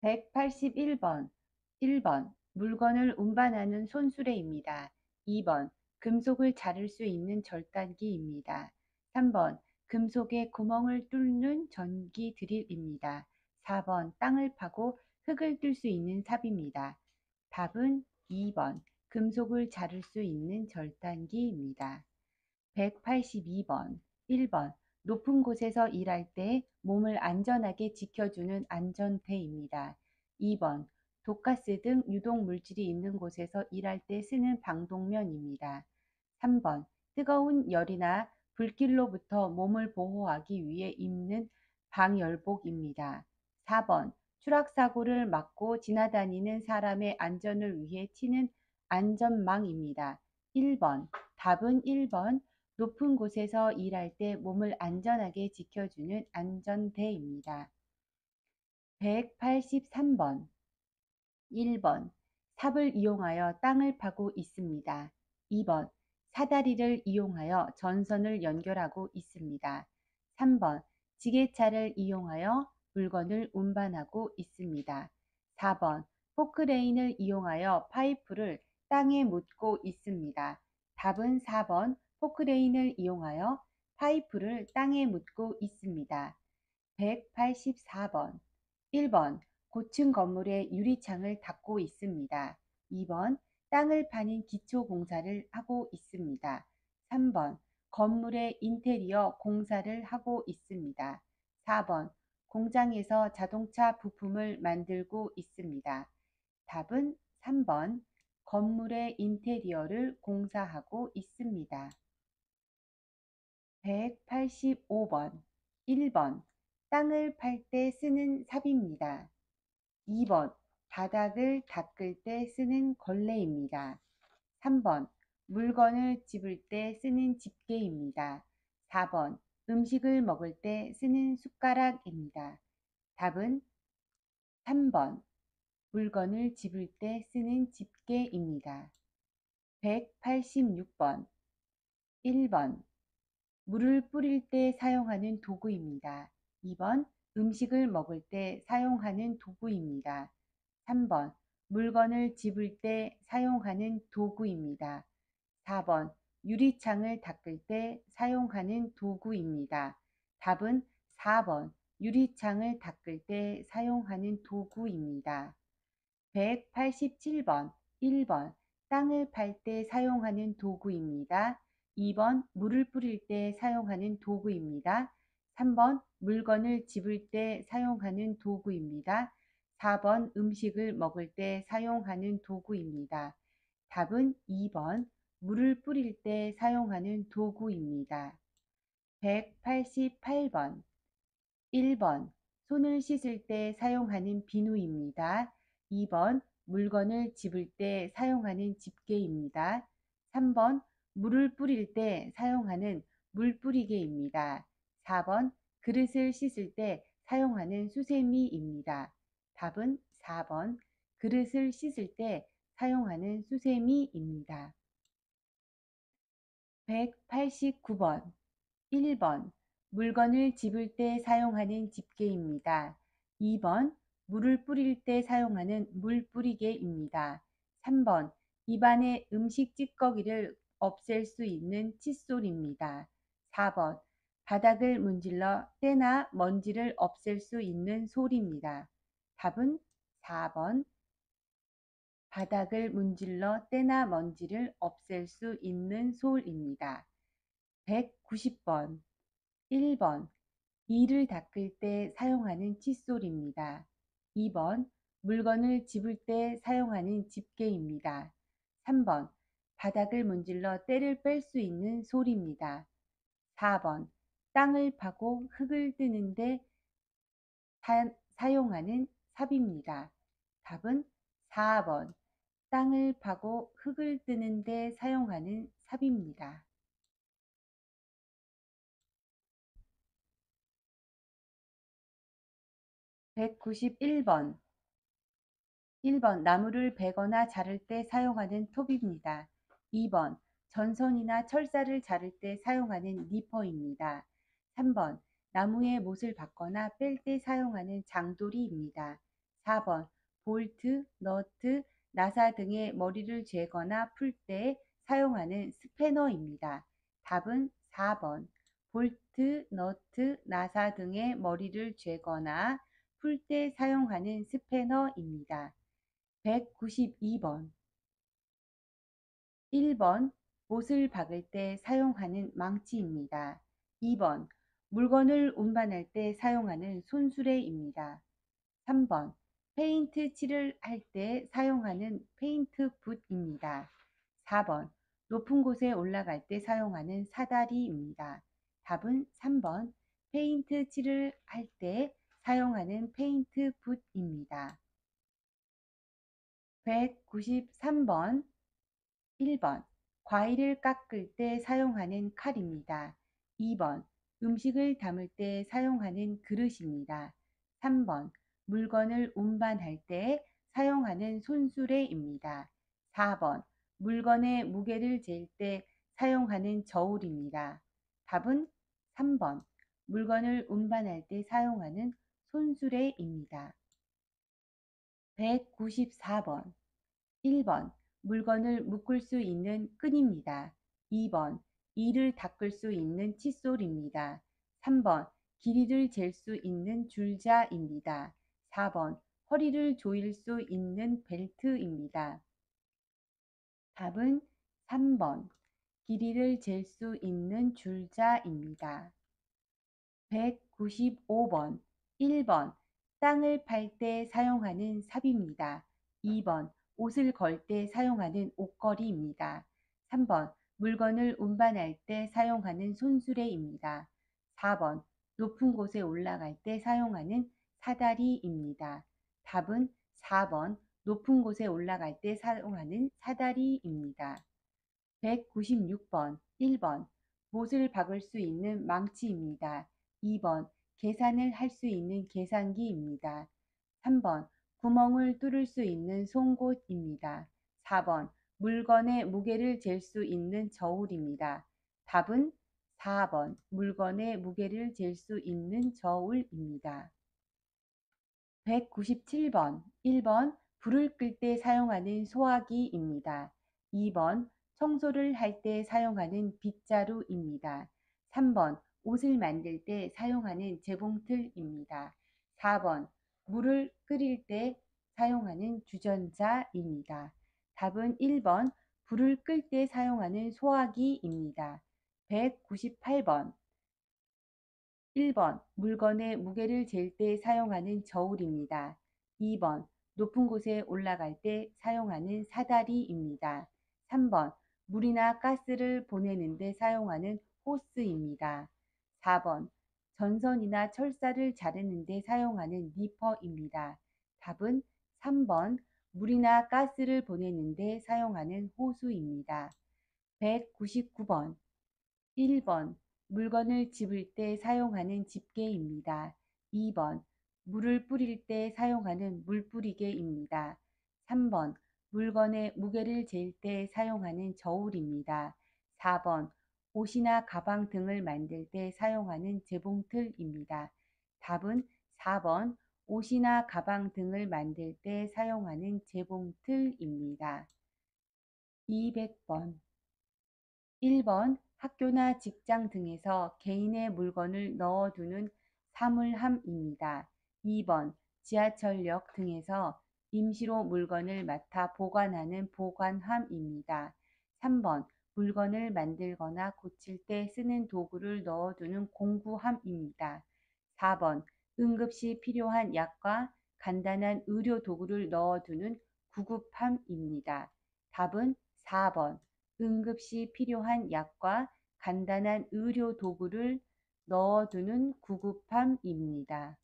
181번. 1번. 물건을 운반하는 손수레입니다. 2번. 금속을 자를 수 있는 절단기입니다. 3번. 금속에 구멍을 뚫는 전기 드릴입니다. 4번. 땅을 파고 흙을 뜰 수 있는 삽입니다. 답은 2번. 금속을 자를 수 있는 절단기입니다. 182번. 1번. 높은 곳에서 일할 때 몸을 안전하게 지켜주는 안전대입니다. 2번. 독가스 등 유독 물질이 있는 곳에서 일할 때 쓰는 방독면입니다. 3번. 뜨거운 열이나 불길로부터 몸을 보호하기 위해 입는 방열복입니다. 4번. 추락사고를 막고 지나다니는 사람의 안전을 위해 치는 안전망입니다. 1번. 답은 1번. 높은 곳에서 일할 때 몸을 안전하게 지켜주는 안전대입니다. 183번. 1번. 삽을 이용하여 땅을 파고 있습니다. 2번. 사다리를 이용하여 전선을 연결하고 있습니다. 3번. 지게차를 이용하여 물건을 운반하고 있습니다. 4번. 포크레인을 이용하여 파이프를 땅에 묻고 있습니다. 답은 4번. 포크레인을 이용하여 파이프를 땅에 묻고 있습니다. 184번. 1번. 고층 건물의 유리창을 닫고 있습니다. 2번. 땅을 파는 기초 공사를 하고 있습니다. 3번. 건물의 인테리어 공사를 하고 있습니다. 4번. 공장에서 자동차 부품을 만들고 있습니다. 답은 3번. 건물의 인테리어를 공사하고 있습니다. 185번. 1번. 땅을 팔 때 쓰는 삽입니다. 2번. 바닥을 닦을 때 쓰는 걸레입니다. 3번. 물건을 집을 때 쓰는 집게입니다. 4번. 음식을 먹을 때 쓰는 숟가락입니다. 답은 3번. 물건을 집을 때 쓰는 집게입니다. 186번. 1번. 물을 뿌릴 때 사용하는 도구입니다. 2번. 음식을 먹을 때 사용하는 도구입니다. 3번. 물건을 집을 때 사용하는 도구입니다. 4번. 유리창을 닦을 때 사용하는 도구입니다. 답은 4번. 유리창을 닦을 때 사용하는 도구입니다. 187번. 1번. 땅을 팔 때 사용하는 도구입니다. 2번. 물을 뿌릴 때 사용하는 도구입니다. 3번. 물건을 집을 때 사용하는 도구입니다. 4번. 음식을 먹을 때 사용하는 도구입니다. 답은 2번. 물을 뿌릴 때 사용하는 도구입니다. 188번. 1번. 손을 씻을 때 사용하는 비누입니다. 2번. 물건을 집을 때 사용하는 집게입니다. 3번. 물을 뿌릴 때 사용하는 물뿌리개입니다. 4번. 그릇을 씻을 때 사용하는 수세미입니다. 답은 4번. 그릇을 씻을 때 사용하는 수세미입니다. 189번. 1번. 물건을 집을 때 사용하는 집게입니다. 2번. 물을 뿌릴 때 사용하는 물뿌리개입니다. 3번. 입안의 음식 찌꺼기를 없앨 수 있는 칫솔입니다. 4번. 바닥을 문질러 때나 먼지를 없앨 수 있는 솔입니다. 답은 4번. 바닥을 문질러 때나 먼지를 없앨 수 있는 솔입니다. 190번. 1번. 이를 닦을 때 사용하는 칫솔입니다. 2번. 물건을 집을 때 사용하는 집게입니다. 3번. 바닥을 문질러 때를 뺄 수 있는 솔입니다. 4번. 땅을 파고 흙을 뜨는데 사용하는 삽입니다. 답은 4번. 땅을 파고 흙을 뜨는데 사용하는 삽입니다. 191번. 1번. 나무를 베거나 자를 때 사용하는 톱입니다. 2번. 전선이나 철사를 자를 때 사용하는 니퍼입니다. 3번. 나무의 못을 박거나 뺄 때 사용하는 장도리입니다. 4번 볼트, 너트, 나사 등의 머리를 죄거나 풀 때 사용하는 스패너입니다. 답은 4번 볼트, 너트, 나사 등의 머리를 죄거나 풀 때 사용하는 스패너입니다. 192번 1번 못을 박을 때 사용하는 망치입니다. 2번 물건을 운반할 때 사용하는 손수레입니다. 3번 페인트 칠을 할 때 사용하는 페인트 붓입니다. 4번 높은 곳에 올라갈 때 사용하는 사다리입니다. 답은 3번 페인트 칠을 할 때 사용하는 페인트 붓입니다. 193번 1번 과일을 깎을 때 사용하는 칼입니다. 2번 음식을 담을 때 사용하는 그릇입니다. 3번 물건을 운반할 때 사용하는 손수레입니다. 4번 물건의 무게를 잴 때 사용하는 저울입니다. 답은 3번 물건을 운반할 때 사용하는 손수레입니다. 194번 1번 물건을 묶을 수 있는 끈입니다. 2번 이를 닦을 수 있는 칫솔입니다. 3번 길이를 잴 수 있는 줄자입니다. 4번 허리를 조일 수 있는 벨트입니다. 답은 3번 길이를 잴 수 있는 줄자입니다. 195번 1번 땅을 팔 때 사용하는 삽입니다. 2번 옷을 걸 때 사용하는 옷걸이입니다. 3번 물건을 운반할 때 사용하는 손수레입니다. 4번 높은 곳에 올라갈 때 사용하는 사다리입니다. 답은 4번 높은 곳에 올라갈 때 사용하는 사다리입니다. 196번 1번 못을 박을 수 있는 망치입니다. 2번 계산을 할 수 있는 계산기입니다. 3번 구멍을 뚫을 수 있는 송곳입니다. 4번 물건의 무게를 잴 수 있는 저울입니다. 답은 4번 물건의 무게를 잴 수 있는 저울입니다. 197번 1번 불을 끌 때 사용하는 소화기입니다. 2번 청소를 할 때 사용하는 빗자루입니다. 3번 옷을 만들 때 사용하는 재봉틀입니다. 4번 물을 끓일 때 사용하는 주전자입니다. 답은 1번 불을 끌 때 사용하는 소화기입니다. 198번 1번 물건의 무게를 잴 때 사용하는 저울입니다. 2번 높은 곳에 올라갈 때 사용하는 사다리입니다. 3번 물이나 가스를 보내는 데 사용하는 호스입니다. 4번 전선이나 철사를 자르는 데 사용하는 니퍼입니다. 답은 3번 물이나 가스를 보내는 데 사용하는 호수입니다. 199번 1번 물건을 집을 때 사용하는 집게입니다. 2번 물을 뿌릴 때 사용하는 물뿌리개입니다. 3번 물건의 무게를 잴 때 사용하는 저울입니다. 4번 옷이나 가방 등을 만들 때 사용하는 재봉틀입니다. 답은 4번 옷이나 가방 등을 만들 때 사용하는 재봉틀입니다. 200번 1번 학교나 직장 등에서 개인의 물건을 넣어두는 사물함입니다. 2번 지하철역 등에서 임시로 물건을 맡아 보관하는 보관함입니다. 3번 물건을 만들거나 고칠 때 쓰는 도구를 넣어두는 공구함입니다. 4번 응급시 필요한 약과 간단한 의료 도구를 넣어두는 구급함입니다. 답은 4번 응급시 필요한 약과 간단한 의료 도구를 넣어두는 구급함입니다.